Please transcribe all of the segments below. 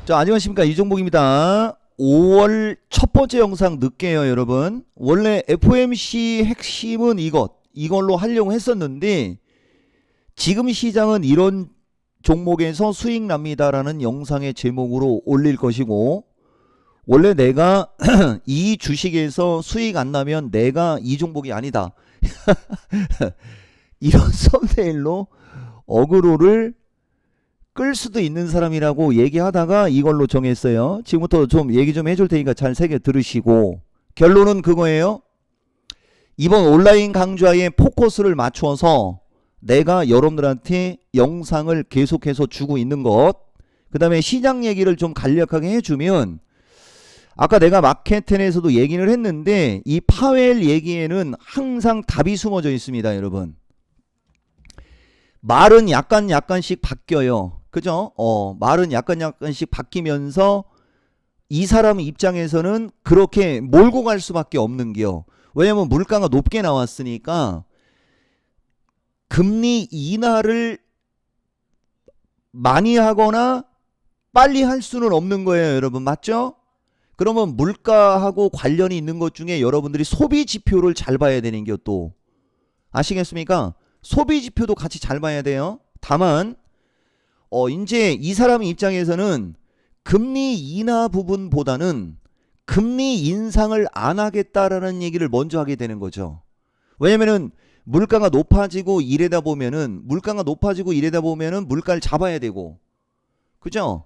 자, 안녕하십니까, 이종복입니다. 5월 첫 번째 영상 늦게요, 여러분. 원래 FOMC 핵심은 이걸로 하려고 했었는데 지금 시장은 이런 종목에서 수익 납니다라는 영상의 제목으로 올릴 것이고, 원래 내가 이 주식에서 수익 안 나면 내가 이 종목이 아니다 이런 썸네일로 어그로를 끌 수도 있는 사람이라고 얘기하다가 이걸로 정했어요. 지금부터 좀 얘기 좀 해줄 테니까 잘 새겨 들으시고, 결론은 그거예요. 이번 온라인 강좌에 포커스를 맞추어서 내가 여러분들한테 영상을 계속해서 주고 있는 것, 그 다음에 시장 얘기를 좀 간략하게 해주면, 아까 내가 마켓10에서도 얘기를 했는데 이 파웰 얘기에는 항상 답이 숨어져 있습니다, 여러분. 말은 약간씩 바뀌어요. 그죠? 말은 약간씩 바뀌면서 이 사람 입장에서는 그렇게 몰고 갈 수밖에 없는 게요. 왜냐면 물가가 높게 나왔으니까 금리 인하를 많이 하거나 빨리 할 수는 없는 거예요, 여러분. 맞죠? 그러면 물가하고 관련이 있는 것 중에 여러분들이 소비 지표를 잘 봐야 되는 게 또 아시겠습니까? 소비 지표도 같이 잘 봐야 돼요. 다만 이제 이 사람 입장에서는 금리 인하 부분보다는 금리 인상을 안 하겠다라는 얘기를 먼저 하게 되는 거죠. 왜냐면은 물가가 높아지고 이래다 보면은 물가를 잡아야 되고, 그죠?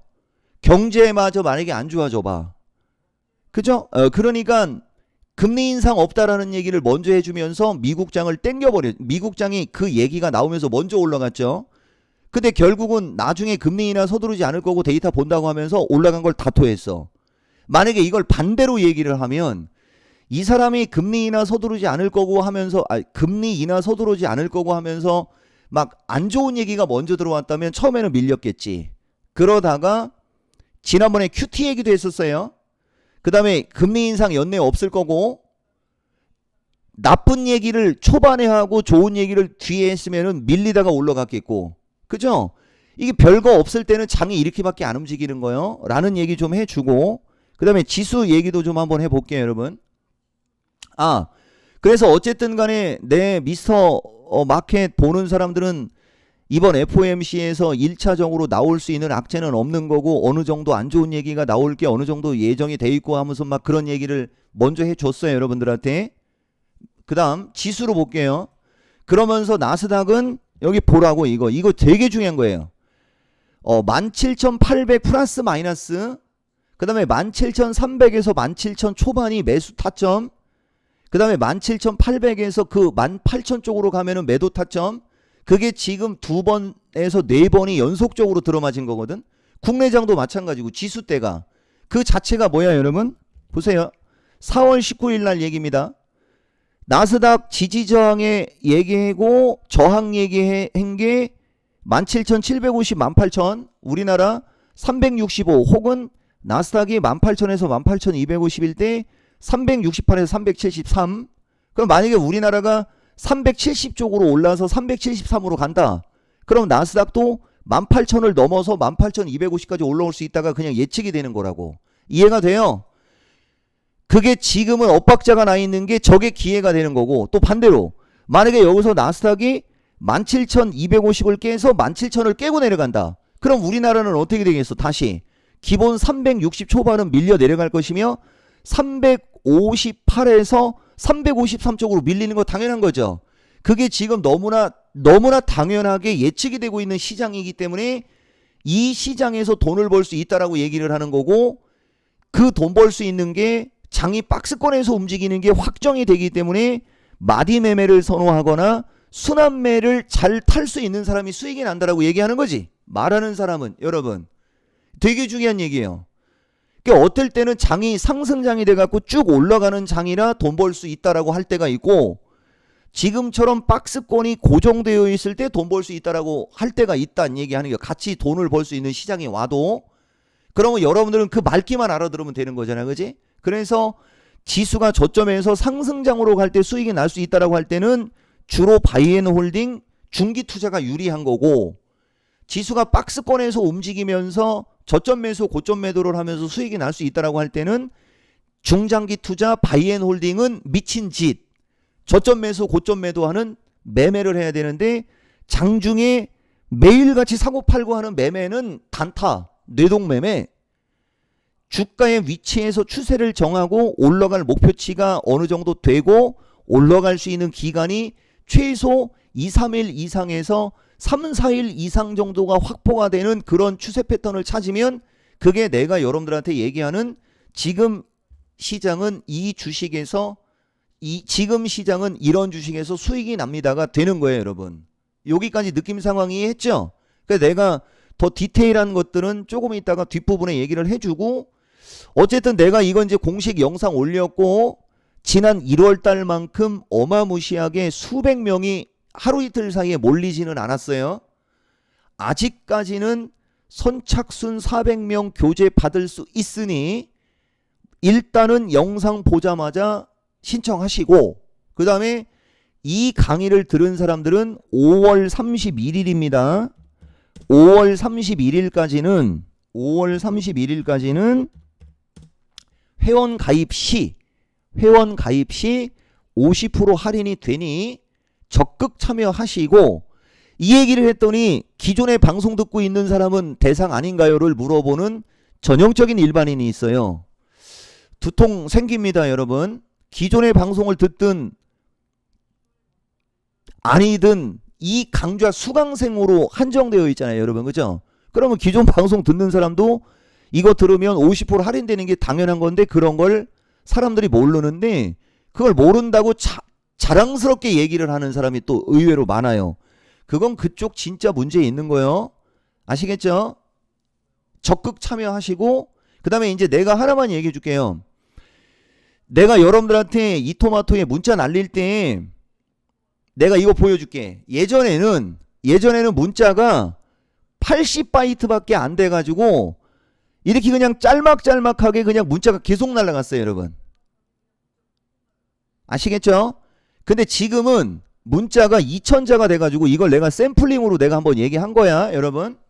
경제마저 만약에 안 좋아져 봐, 그죠? 그러니까 금리 인상 없다라는 얘기를 먼저 해주면서 미국장을 땡겨버려. 미국장이 그 얘기가 나오면서 먼저 올라갔죠. 근데 결국은 나중에 금리 인하 서두르지 않을 거고 데이터 본다고 하면서 올라간 걸 다 토했어. 만약에 이걸 반대로 얘기를 하면 이 사람이 금리 인하 서두르지 않을 거고 하면서 막 안 좋은 얘기가 먼저 들어왔다면 처음에는 밀렸겠지. 그러다가 지난번에 QT 얘기도 했었어요. 그 다음에 금리 인상 연내 없을 거고, 나쁜 얘기를 초반에 하고 좋은 얘기를 뒤에 했으면은 밀리다가 올라갔겠고, 그죠? 이게 별거 없을 때는 장이 이렇게밖에 안 움직이는 거예요 라는 얘기 좀 해주고, 그 다음에 지수 얘기도 좀 한번 해볼게요, 여러분. 그래서 어쨌든 간에 내 미스터 마켓 보는 사람들은 이번 FOMC에서 1차적으로 나올 수 있는 악재는 없는 거고, 어느 정도 안 좋은 얘기가 나올 게 어느 정도 예정이 돼 있고 하면서 막 그런 얘기를 먼저 해줬어요, 여러분들한테. 그 다음 지수로 볼게요. 그러면서 나스닥은 여기 보라고, 이거 되게 중요한 거예요. 17,800 플러스 마이너스, 그 다음에 17,300에서 17,000 초반이 매수 타점, 그 다음에 17,800에서 그 18,000 쪽으로 가면은 매도 타점. 그게 지금 2번에서 4번이 연속적으로 들어맞은 거거든. 국내장도 마찬가지고, 지수대가 그 자체가 뭐야, 여러분? 보세요. 4월 19일 날 얘기입니다. 나스닥 지지저항에 얘기하고 저항 얘기한 게 17,750, 18,000, 우리나라 365, 혹은 나스닥이 18,000에서 18,251 때 368에서 373. 그럼 만약에 우리나라가 370 쪽으로 올라서 373으로 간다. 그럼 나스닥도 18,000을 넘어서 18,250까지 올라올 수 있다가 그냥 예측이 되는 거라고. 이해가 돼요? 그게 지금은 엇박자가 나 있는 게 저게 기회가 되는 거고, 또 반대로 만약에 여기서 나스닥이 17,250을 깨서 17,000을 깨고 내려간다. 그럼 우리나라는 어떻게 되겠어? 다시 기본 360 초반은 밀려 내려갈 것이며 358에서 353 쪽으로 밀리는 거 당연한 거죠. 그게 지금 너무나 당연하게 예측이 되고 있는 시장이기 때문에 이 시장에서 돈을 벌 수 있다라고 얘기를 하는 거고, 그 돈 벌 수 있는 게 장이 박스권에서 움직이는 게 확정이 되기 때문에 마디 매매를 선호하거나 순환매를 잘 탈 수 있는 사람이 수익이 난다라고 얘기하는 거지. 말하는 사람은, 여러분, 되게 중요한 얘기예요. 그러니까 어떨 때는 장이 상승장이 돼갖고 쭉 올라가는 장이라 돈 벌 수 있다라고 할 때가 있고, 지금처럼 박스권이 고정되어 있을 때 돈 벌 수 있다라고 할 때가 있다는 얘기하는 게, 같이 돈을 벌 수 있는 시장이 와도. 그러면 여러분들은 그 말기만 알아들으면 되는 거잖아요, 그지? 그래서 지수가 저점에서 상승장으로 갈 때 수익이 날 수 있다라고 할 때는 주로 바이앤홀딩 중기 투자가 유리한 거고, 지수가 박스권에서 움직이면서 저점 매수 고점 매도를 하면서 수익이 날 수 있다라고 할 때는 중장기 투자 바이앤홀딩은 미친 짓, 저점 매수 고점 매도하는 매매를 해야 되는데 장중에 매일같이 사고 팔고 하는 매매는 단타, 뇌동매매. 주가의 위치에서 추세를 정하고 올라갈 목표치가 어느 정도 되고 올라갈 수 있는 기간이 최소 2, 3일 이상에서 3, 4일 이상 정도가 확보가 되는 그런 추세 패턴을 찾으면 그게 내가 여러분들한테 얘기하는 지금 시장은 이 주식에서 지금 시장은 이런 주식에서 수익이 납니다가 되는 거예요, 여러분. 여기까지 느낌 상황이 했죠? 그러니까 내가 더 디테일한 것들은 조금 있다가 뒷부분에 얘기를 해주고, 어쨌든 내가 이건 이제 공식 영상 올렸고 지난 1월 달만큼 어마무시하게 수백 명이 하루 이틀 사이에 몰리지는 않았어요. 아직까지는 선착순 400명 교재 받을 수 있으니 일단은 영상 보자마자 신청하시고, 그 다음에 이 강의를 들은 사람들은 5월 31일입니다. 5월 31일까지는 회원 가입 시 50% 할인이 되니 적극 참여하시고, 이 얘기를 했더니 기존의 방송 듣고 있는 사람은 대상 아닌가요를 물어보는 전형적인 일반인이 있어요. 두통 생깁니다, 여러분. 기존의 방송을 듣든 아니든 이 강좌 수강생으로 한정되어 있잖아요, 여러분. 그죠? 그러면 기존 방송 듣는 사람도 이거 들으면 50% 할인되는 게 당연한 건데 그런 걸 사람들이 모르는데, 그걸 모른다고 자랑스럽게 얘기를 하는 사람이 또 의외로 많아요. 그건 그쪽 진짜 문제 있는 거예요. 아시겠죠? 적극 참여하시고, 그 다음에 이제 내가 하나만 얘기해 줄게요. 내가 여러분들한테 이토마토에 문자 날릴 때 내가 이거 보여줄게. 예전에는 문자가 80바이트밖에 안 돼가지고 이렇게 그냥 짤막짤막하게 그냥 문자가 계속 날아갔어요, 여러분. 아시겠죠? 근데 지금은 문자가 2000자가 돼가지고 이걸 내가 샘플링으로 내가 한번 얘기한 거야, 여러분.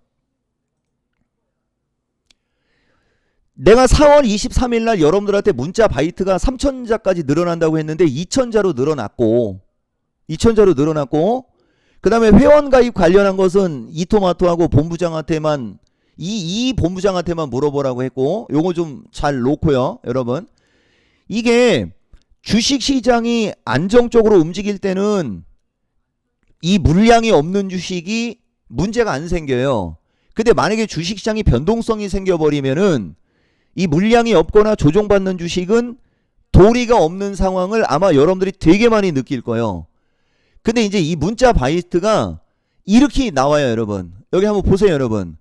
내가 4월 23일 날 여러분들한테 문자 바이트가 3000자까지 늘어난다고 했는데 2000자로 늘어났고, 그 다음에 회원 가입 관련한 것은 이토마토하고 본부장한테만 이 본부장한테만 물어보라고 했고, 요거 좀 잘 놓고요, 여러분. 이게 주식시장이 안정적으로 움직일 때는 이 물량이 없는 주식이 문제가 안 생겨요. 근데 만약에 주식시장이 변동성이 생겨버리면은 이 물량이 없거나 조정받는 주식은 도리가 없는 상황을 아마 여러분들이 되게 많이 느낄 거예요. 근데 이제 이 문자 바이트가 이렇게 나와요, 여러분. 여기 한번 보세요, 여러분.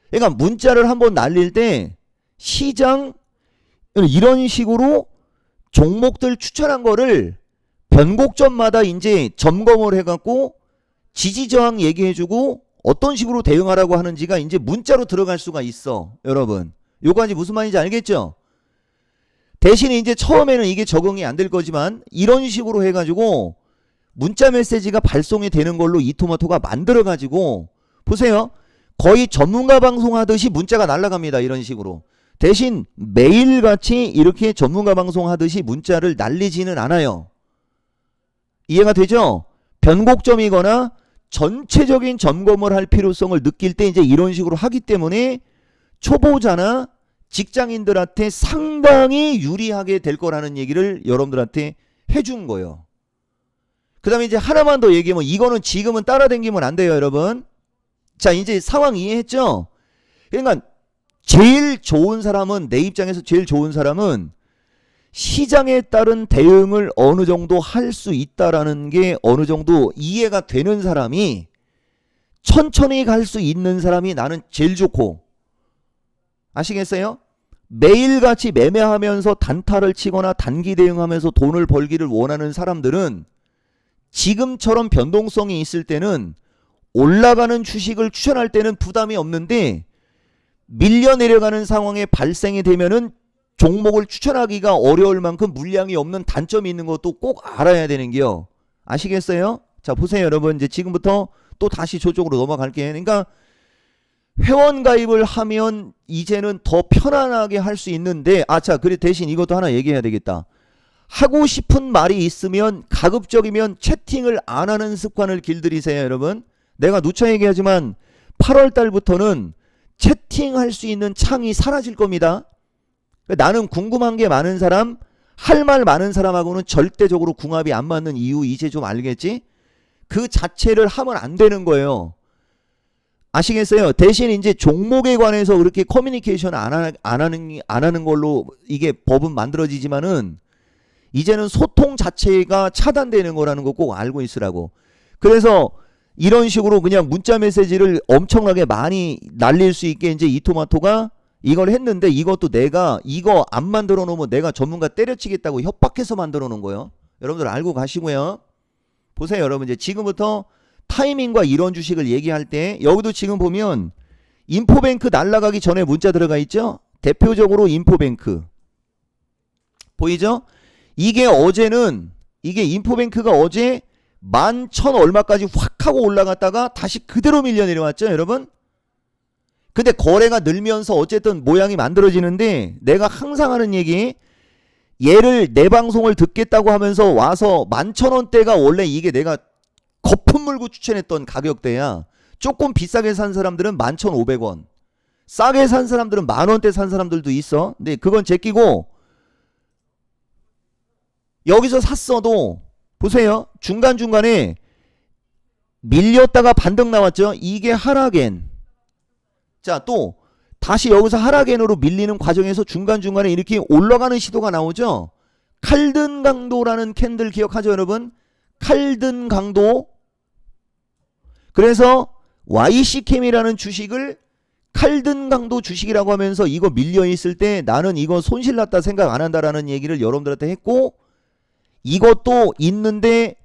그러니까 문자를 한번 날릴 때 시장 이런 식으로 종목들 추천한 거를 변곡점마다 이제 점검을 해갖고 지지저항 얘기해주고 어떤 식으로 대응하라고 하는지가 이제 문자로 들어갈 수가 있어, 여러분. 요거까지 무슨 말인지 알겠죠? 대신에 이제 처음에는 이게 적응이 안 될 거지만 이런 식으로 해가지고 문자 메시지가 발송이 되는 걸로 이토마토가 만들어가지고, 보세요. 거의 전문가 방송하듯이 문자가 날아갑니다, 이런 식으로. 대신 매일같이 이렇게 전문가 방송하듯이 문자를 날리지는 않아요. 이해가 되죠? 변곡점이거나 전체적인 점검을 할 필요성을 느낄 때 이제 이런 식으로 하기 때문에 초보자나 직장인들한테 상당히 유리하게 될 거라는 얘기를 여러분들한테 해준 거예요. 그 다음에 이제 하나만 더 얘기하면, 이거는 지금은 따라다니면 안 돼요, 여러분. 자, 이제 상황 이해했죠? 그러니까 제일 좋은 사람은, 내 입장에서 제일 좋은 사람은 시장에 따른 대응을 어느 정도 할 수 있다라는 게 어느 정도 이해가 되는 사람이, 천천히 갈 수 있는 사람이 나는 제일 좋고, 아시겠어요? 매일같이 매매하면서 단타를 치거나 단기 대응하면서 돈을 벌기를 원하는 사람들은 지금처럼 변동성이 있을 때는 올라가는 주식을 추천할 때는 부담이 없는데, 밀려 내려가는 상황에 발생이 되면은 종목을 추천하기가 어려울 만큼 물량이 없는 단점이 있는 것도 꼭 알아야 되는 게요. 아시겠어요? 자, 보세요, 여러분. 이제 지금부터 또 다시 저쪽으로 넘어갈게요. 그러니까 회원 가입을 하면 이제는 더 편안하게 할 수 있는데, 자, 그래 대신 이것도 하나 얘기해야 되겠다. 하고 싶은 말이 있으면 가급적이면 채팅을 안 하는 습관을 길들이세요, 여러분. 내가 누차 얘기하지만 8월 달부터는 채팅할 수 있는 창이 사라질 겁니다. 나는 궁금한 게 많은 사람, 할 말 많은 사람하고는 절대적으로 궁합이 안 맞는 이유 이제 좀 알겠지? 그 자체를 하면 안 되는 거예요. 아시겠어요? 대신 이제 종목에 관해서 그렇게 커뮤니케이션 안 하는 걸로 이게 법은 만들어지지만은 이제는 소통 자체가 차단되는 거라는 거 꼭 알고 있으라고. 그래서 이런 식으로 그냥 문자 메시지를 엄청나게 많이 날릴 수 있게 이제 이토마토가 이걸 했는데, 이것도 내가 이거 안 만들어 놓으면 내가 전문가 때려치겠다고 협박해서 만들어 놓은 거예요. 여러분들 알고 가시고요. 보세요, 여러분. 이제 지금부터 타이밍과 이런 주식을 얘기할 때 여기도 지금 보면 인포뱅크 날라가기 전에 문자 들어가 있죠. 대표적으로 인포뱅크 보이죠? 이게 어제는, 이게 인포뱅크가 어제 11,000 얼마까지 확 하고 올라갔다가 다시 그대로 밀려 내려왔죠, 여러분? 근데 거래가 늘면서 어쨌든 모양이 만들어지는데, 내가 항상 하는 얘기, 얘를 내 방송을 듣겠다고 하면서 와서 11,000원대가 원래 이게 내가 거품 물고 추천했던 가격대야. 조금 비싸게 산 사람들은 11,500원, 싸게 산 사람들은 만원대 산 사람들도 있어. 근데 그건 제끼고, 여기서 샀어도 보세요, 중간중간에 밀렸다가 반등 나왔죠. 이게 하락엔. 자, 또 다시 여기서 하락엔으로 밀리는 과정에서 중간중간에 이렇게 올라가는 시도가 나오죠. 칼든 강도라는 캔들 기억하죠, 여러분? 칼든 강도. 그래서 YC캠이라는 주식을 칼든 강도 주식이라고 하면서 이거 밀려있을 때 나는 이거 손실났다 생각 안 한다라는 얘기를 여러분들한테 했고, 이것도 있는데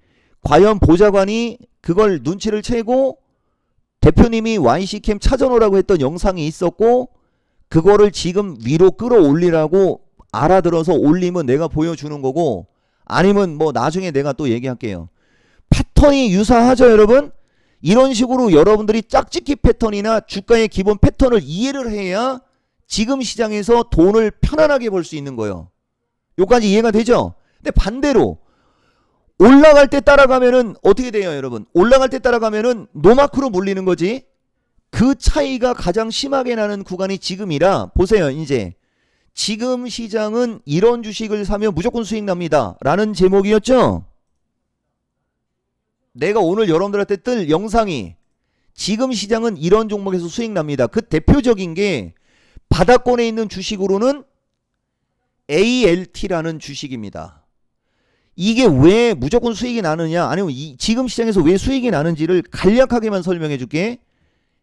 과연 보좌관이 그걸 눈치를 채고 대표님이 YC캠 찾아놓으라고 했던 영상이 있었고, 그거를 지금 위로 끌어올리라고 알아들어서 올리면 내가 보여주는 거고, 아니면 뭐 나중에 내가 또 얘기할게요. 패턴이 유사하죠, 여러분? 이런 식으로 여러분들이 짝짓기 패턴이나 주가의 기본 패턴을 이해를 해야 지금 시장에서 돈을 편안하게 벌 수 있는 거예요. 여기까지 이해가 되죠? 근데 반대로 올라갈 때 따라가면은 어떻게 돼요, 여러분? 올라갈 때 따라가면은 노마크로 몰리는 거지. 그 차이가 가장 심하게 나는 구간이 지금이라, 보세요. 이제 지금 시장은 이런 주식을 사면 무조건 수익 납니다 라는 제목이었죠. 내가 오늘 여러분들한테 뜰 영상이 지금 시장은 이런 종목에서 수익 납니다. 그 대표적인 게 바닥권에 있는 주식으로는 ALT라는 주식입니다. 이게 왜 무조건 수익이 나느냐, 아니면 지금 시장에서 왜 수익이 나는지를 간략하게만 설명해 줄게.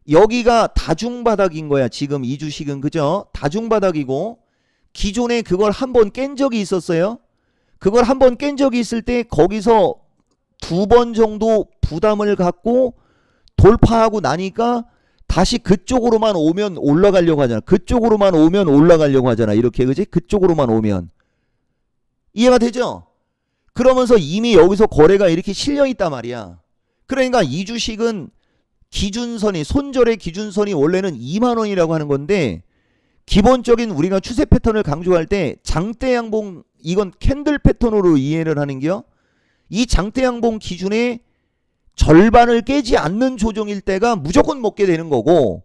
여기가 다중바닥인 거야. 지금 이 주식은, 그죠? 다중바닥이고 기존에 그걸 한번 깬 적이 있었어요. 그걸 한번 깬 적이 있을 때 거기서 2번 정도 부담을 갖고 돌파하고 나니까 다시 그쪽으로만 오면 올라가려고 하잖아. 그쪽으로만 오면 올라가려고 하잖아. 이렇게, 그지? 그쪽으로만 오면. 이해가 되죠? 그러면서 이미 여기서 거래가 이렇게 실려 있단 말이야. 그러니까 이 주식은 기준선이, 손절의 기준선이 원래는 2만원이라고 하는 건데, 기본적인 우리가 추세 패턴을 강조할 때 장대 양봉, 이건 캔들 패턴으로 이해를 하는겨. 이 장대 양봉 기준에 절반을 깨지 않는 조정일 때가 무조건 먹게 되는 거고,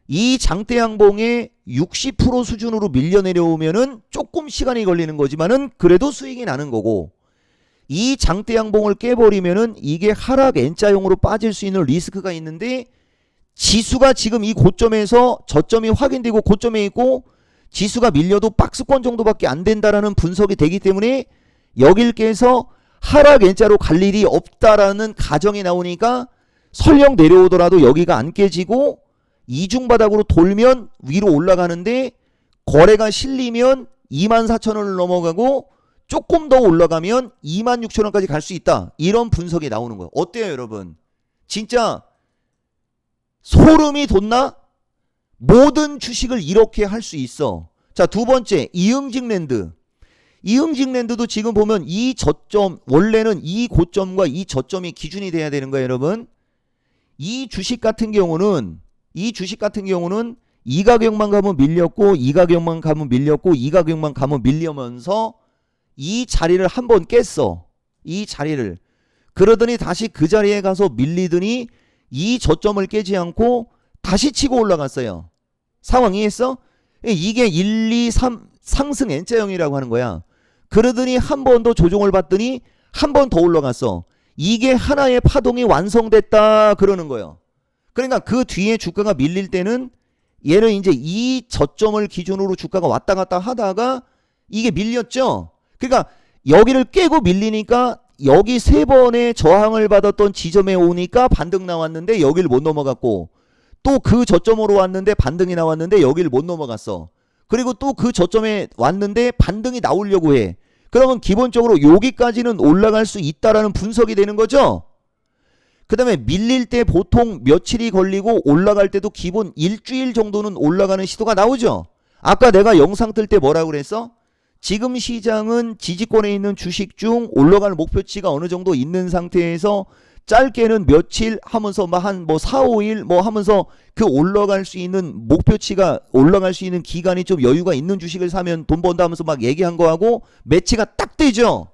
이 장대 양봉의 60% 수준으로 밀려 내려오면은 조금 시간이 걸리는 거지만은 그래도 수익이 나는 거고, 이 장대 양봉을 깨버리면은 이게 하락 N자형으로 빠질 수 있는 리스크가 있는데, 지수가 지금 이 고점에서 저점이 확인되고 고점에 있고 지수가 밀려도 박스권 정도밖에 안 된다라는 분석이 되기 때문에 여길 깨서 하락 N자로 갈 일이 없다라는 가정이 나오니까 설령 내려오더라도 여기가 안 깨지고 이중바닥으로 돌면 위로 올라가는데, 거래가 실리면 24,000원을 넘어가고 조금 더 올라가면 26,000원까지 갈 수 있다. 이런 분석이 나오는 거예요. 어때요, 여러분? 진짜 소름이 돋나? 모든 주식을 이렇게 할 수 있어. 자, 두 번째, 이응직랜드. 이응직랜드도 지금 보면 이 저점, 원래는 이 고점과 이 저점이 기준이 돼야 되는 거예요, 여러분. 이 주식 같은 경우는 이 주식 같은 경우는 이 가격만 가면 밀렸고 이 가격만 가면 밀렸고 이 가격만 가면 밀려면서 이 자리를 한번 깼어. 이 자리를. 그러더니 다시 그 자리에 가서 밀리더니 이 저점을 깨지 않고 다시 치고 올라갔어요. 상황 이해했어? 이게 1, 2, 3 상승 N자형이라고 하는 거야. 그러더니 한 번 더 조정을 받더니 한 번 더 올라갔어. 이게 하나의 파동이 완성됐다 그러는 거예요. 그러니까 그 뒤에 주가가 밀릴 때는 얘는 이제 이 저점을 기준으로 주가가 왔다 갔다 하다가 이게 밀렸죠. 그러니까 여기를 깨고 밀리니까 여기 세 번의 저항을 받았던 지점에 오니까 반등 나왔는데 여기를 못 넘어갔고, 또 그 저점으로 왔는데 반등이 나왔는데 여기를 못 넘어갔어. 그리고 또 그 저점에 왔는데 반등이 나오려고 해. 그러면 기본적으로 여기까지는 올라갈 수 있다라는 분석이 되는 거죠. 그 다음에 밀릴 때 보통 며칠이 걸리고 올라갈 때도 기본 일주일 정도는 올라가는 시도가 나오죠. 아까 내가 영상 뜰 때 뭐라고 그랬어? 지금 시장은 지지권에 있는 주식 중 올라갈 목표치가 어느 정도 있는 상태에서 짧게는 며칠 하면서 한 4, 5일 하면서 그 올라갈 수 있는 목표치가 올라갈 수 있는 기간이 좀 여유가 있는 주식을 사면 돈 번다 하면서 막 얘기한 거하고 매치가 딱 되죠.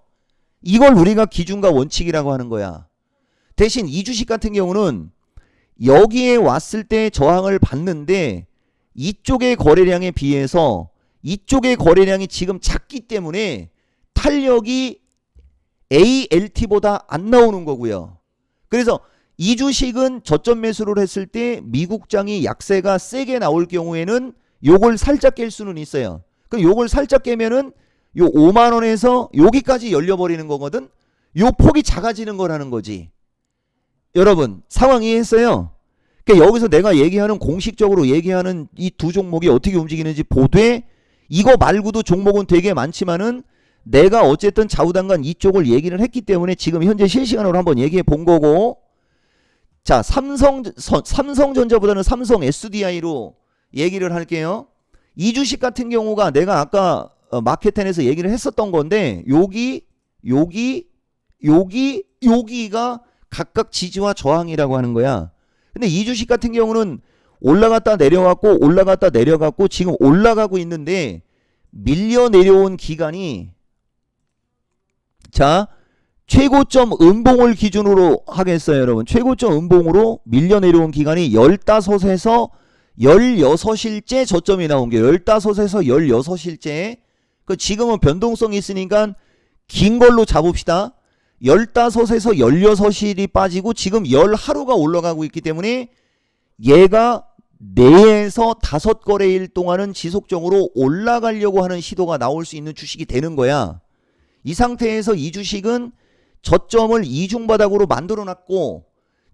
이걸 우리가 기준과 원칙이라고 하는 거야. 대신 이 주식 같은 경우는 여기에 왔을 때 저항을 받는데 이쪽의 거래량에 비해서 이쪽의 거래량이 지금 작기 때문에 탄력이 ALT보다 안 나오는 거고요. 그래서 이 주식은 저점 매수를 했을 때 미국장이 약세가 세게 나올 경우에는 요걸 살짝 깰 수는 있어요. 그럼 요걸 살짝 깨면은 요 5만원에서 여기까지 열려버리는 거거든. 요 폭이 작아지는 거라는 거지. 여러분 상황 이해했어요? 그러니까 여기서 내가 얘기하는 공식적으로 얘기하는 이 두 종목이 어떻게 움직이는지 보되, 이거 말고도 종목은 되게 많지만은 내가 어쨌든 좌우당간 이쪽을 얘기를 했기 때문에 지금 현재 실시간으로 한번 얘기해 본 거고, 자 삼성전자보다는 삼성 SDI로 얘기를 할게요. 이 주식 같은 경우가 내가 아까 마켓텐에서 얘기를 했었던 건데 여기가 각각 지지와 저항이라고 하는 거야. 근데 이 주식 같은 경우는 올라갔다 내려갔고 올라갔다 내려갔고 지금 올라가고 있는데 밀려 내려온 기간이, 자 최고점 음봉을 기준으로 하겠어요 여러분. 최고점 음봉으로 밀려 내려온 기간이 15에서 16일째 저점이 나온 게 15에서 16일째. 그 지금은 변동성이 있으니까 긴 걸로 잡읍시다. 15에서 16일이 빠지고 지금 10하루가 올라가고 있기 때문에 얘가 4에서 5거래일 동안은 지속적으로 올라가려고 하는 시도가 나올 수 있는 주식이 되는 거야. 이 상태에서 이 주식은 저점을 이중바닥으로 만들어놨고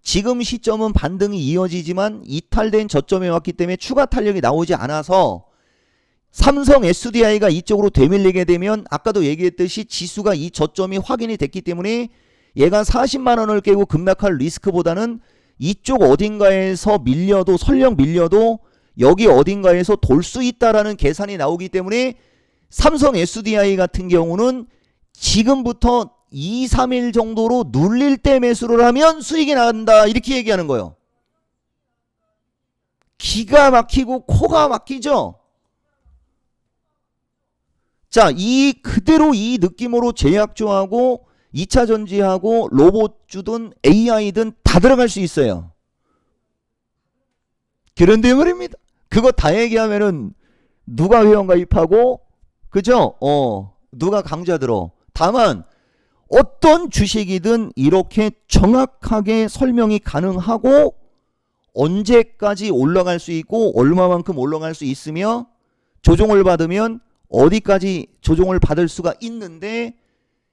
지금 시점은 반등이 이어지지만 이탈된 저점에 왔기 때문에 추가 탄력이 나오지 않아서 삼성 SDI가 이쪽으로 되밀리게 되면 아까도 얘기했듯이 지수가 이 저점이 확인이 됐기 때문에 얘가 40만원을 깨고 급락할 리스크보다는 이쪽 어딘가에서 밀려도 설령 밀려도 여기 어딘가에서 돌 수 있다라는 계산이 나오기 때문에 삼성 SDI 같은 경우는 지금부터 2, 3일 정도로 눌릴 때 매수를 하면 수익이 난다 이렇게 얘기하는 거예요. 기가 막히고 코가 막히죠. 자, 그대로 이 느낌으로 제약주하고 2차전지하고 로봇주든 AI든 다 들어갈 수 있어요. 그런데 말입니다. 그거 다 얘기하면은 누가 회원가입하고 그죠? 누가 강좌 들어. 다만 어떤 주식이든 이렇게 정확하게 설명이 가능하고 언제까지 올라갈 수 있고 얼마만큼 올라갈 수 있으며 조정을 받으면 어디까지 조정을 받을 수가 있는데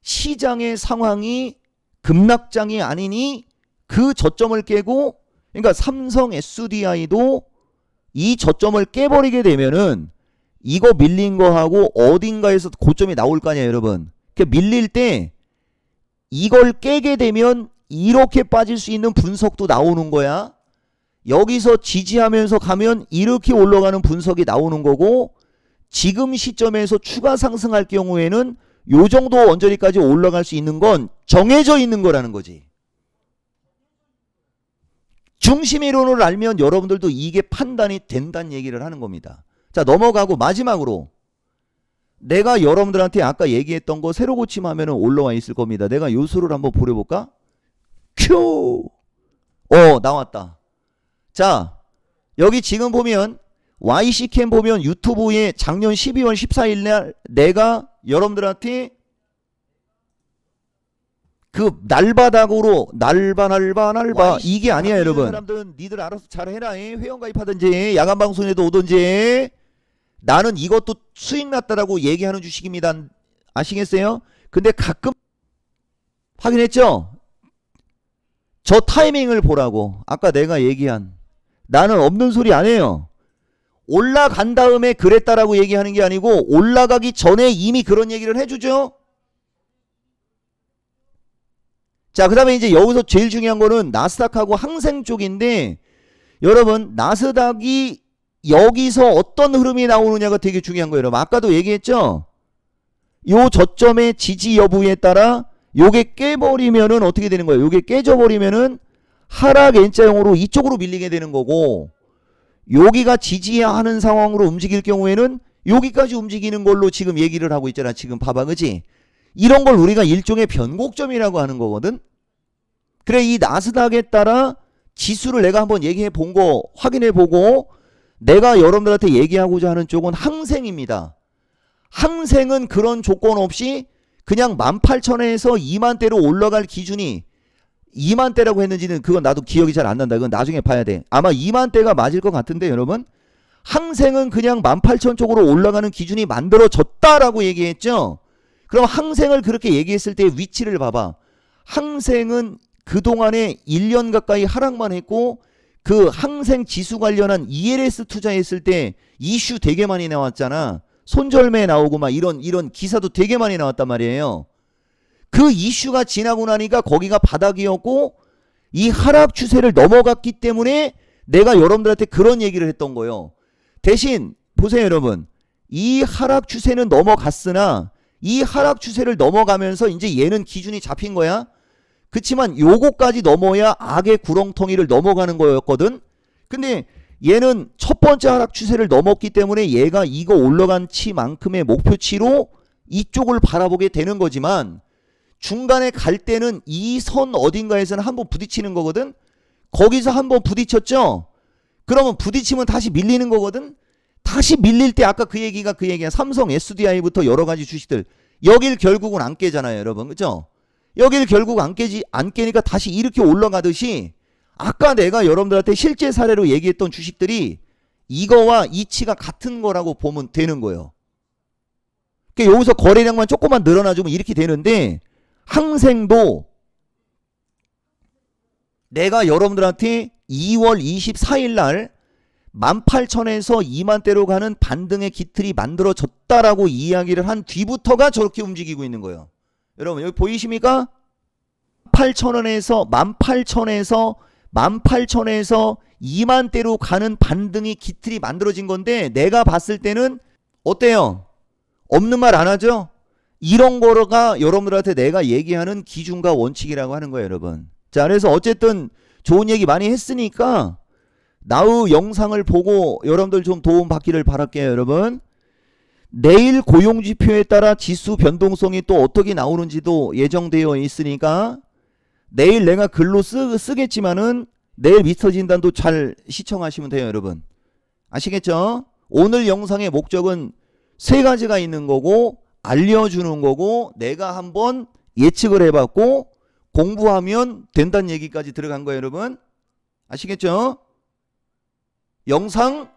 시장의 상황이 급락장이 아니니 그 저점을 깨고, 그러니까 삼성 SDI도 이 저점을 깨버리게 되면은 이거 밀린 거하고 어딘가에서 고점이 나올 거 아니에요 여러분. 그러니까 밀릴 때 이걸 깨게 되면 이렇게 빠질 수 있는 분석도 나오는 거야. 여기서 지지하면서 가면 이렇게 올라가는 분석이 나오는 거고, 지금 시점에서 추가 상승할 경우에는 요 정도 언저리까지 올라갈 수 있는 건 정해져 있는 거라는 거지. 중심 이론을 알면 여러분들도 이게 판단이 된다는 얘기를 하는 겁니다. 자, 넘어가고 마지막으로 내가 여러분들한테 아까 얘기했던 거 새로 고침하면 올라와 있을 겁니다. 내가 요수를 한번 보려볼까? 큐! 나왔다. 자, 여기 지금 보면 YC캠 보면 유튜브에 작년 12월 14일 날 내가 여러분들한테 그 날바닥으로 날바 이게 아니야 여러분. 사람들은 니들 알아서 잘해라. 회원가입하든지 야간방송에도 오든지. 나는 이것도 수익 났다라고 얘기하는 주식입니다. 아시겠어요? 근데 가끔 확인했죠? 저 타이밍을 보라고. 아까 내가 얘기한, 나는 없는 소리 안 해요. 올라간 다음에 그랬다라고 얘기하는 게 아니고 올라가기 전에 이미 그런 얘기를 해주죠. 자, 그 다음에 이제 여기서 제일 중요한 거는 나스닥하고 항생 쪽인데, 여러분 나스닥이 여기서 어떤 흐름이 나오느냐가 되게 중요한 거예요. 여러분 아까도 얘기했죠. 요 저점의 지지 여부에 따라 요게 깨버리면은 어떻게 되는 거예요? 요게 깨져버리면은 하락 N자형으로 이쪽으로 밀리게 되는 거고, 여기가 지지하는 상황으로 움직일 경우에는 여기까지 움직이는 걸로 지금 얘기를 하고 있잖아. 지금 봐봐, 그지? 이런 걸 우리가 일종의 변곡점이라고 하는 거거든. 그래, 이 나스닥에 따라 지수를 내가 한번 얘기해 본 거 확인해 보고, 내가 여러분들한테 얘기하고자 하는 쪽은 항생입니다. 항생은 그런 조건 없이 그냥 18,000에서 2만대로 올라갈 기준이 2만대라고 했는지는 그건 나도 기억이 잘 안 난다. 그건 나중에 봐야 돼. 아마 2만대가 맞을 것 같은데 여러분, 항생은 그냥 18,000 쪽으로 올라가는 기준이 만들어졌다라고 얘기했죠. 그럼 항생을 그렇게 얘기했을 때 위치를 봐봐. 항생은 그동안에 1년 가까이 하락만 했고, 그 항생 지수 관련한 ELS 투자했을 때 이슈 되게 많이 나왔잖아. 손절매 나오고 막 이런 기사도 되게 많이 나왔단 말이에요. 그 이슈가 지나고 나니까 거기가 바닥이었고 이 하락 추세를 넘어갔기 때문에 내가 여러분들한테 그런 얘기를 했던 거예요. 대신 보세요 여러분, 이 하락 추세는 넘어갔으나 이 하락 추세를 넘어가면서 이제 얘는 기준이 잡힌 거야. 그치만 요거까지 넘어야 악의 구렁텅이를 넘어가는 거였거든. 근데 얘는 첫 번째 하락 추세를 넘었기 때문에 얘가 이거 올라간 치만큼의 목표치로 이쪽을 바라보게 되는 거지만, 중간에 갈 때는 이 선 어딘가에서는 한번 부딪히는 거거든. 거기서 한번 부딪혔죠. 그러면 부딪히면 다시 밀리는 거거든. 다시 밀릴 때 아까 그 얘기야. 삼성 SDI부터 여러 가지 주식들 여길 결국은 안 깨잖아요 여러분, 그죠? 여길 결국 안 깨니까 다시 이렇게 올라가듯이 아까 내가 여러분들한테 실제 사례로 얘기했던 주식들이 이거와 이치가 같은 거라고 보면 되는 거예요. 그러니까 여기서 거래량만 조금만 늘어나주면 이렇게 되는데, 항생도 내가 여러분들한테 2월 24일 날 18,000에서 2만대로 가는 반등의 기틀이 만들어졌다라고 이야기를 한 뒤부터가 저렇게 움직이고 있는 거예요. 여러분 여기 보이십니까? 18,000에서 2만대로 가는 반등이 기틀이 만들어진 건데, 내가 봤을 때는 어때요? 없는 말 안 하죠? 이런 거가 여러분들한테 내가 얘기하는 기준과 원칙이라고 하는 거예요 여러분. 자, 그래서 어쨌든 좋은 얘기 많이 했으니까 나우 영상을 보고 여러분들 좀 도움 받기를 바랄게요 여러분. 내일 고용지표에 따라 지수 변동성이 또 어떻게 나오는지도 예정되어 있으니까 내일 내가 글로 쓰겠지만은 내일 미스터 진단도 잘 시청하시면 돼요 여러분. 아시겠죠? 오늘 영상의 목적은 세 가지가 있는 거고, 알려주는 거고, 내가 한번 예측을 해봤고 공부하면 된다는 얘기까지 들어간 거예요 여러분. 아시겠죠? 영상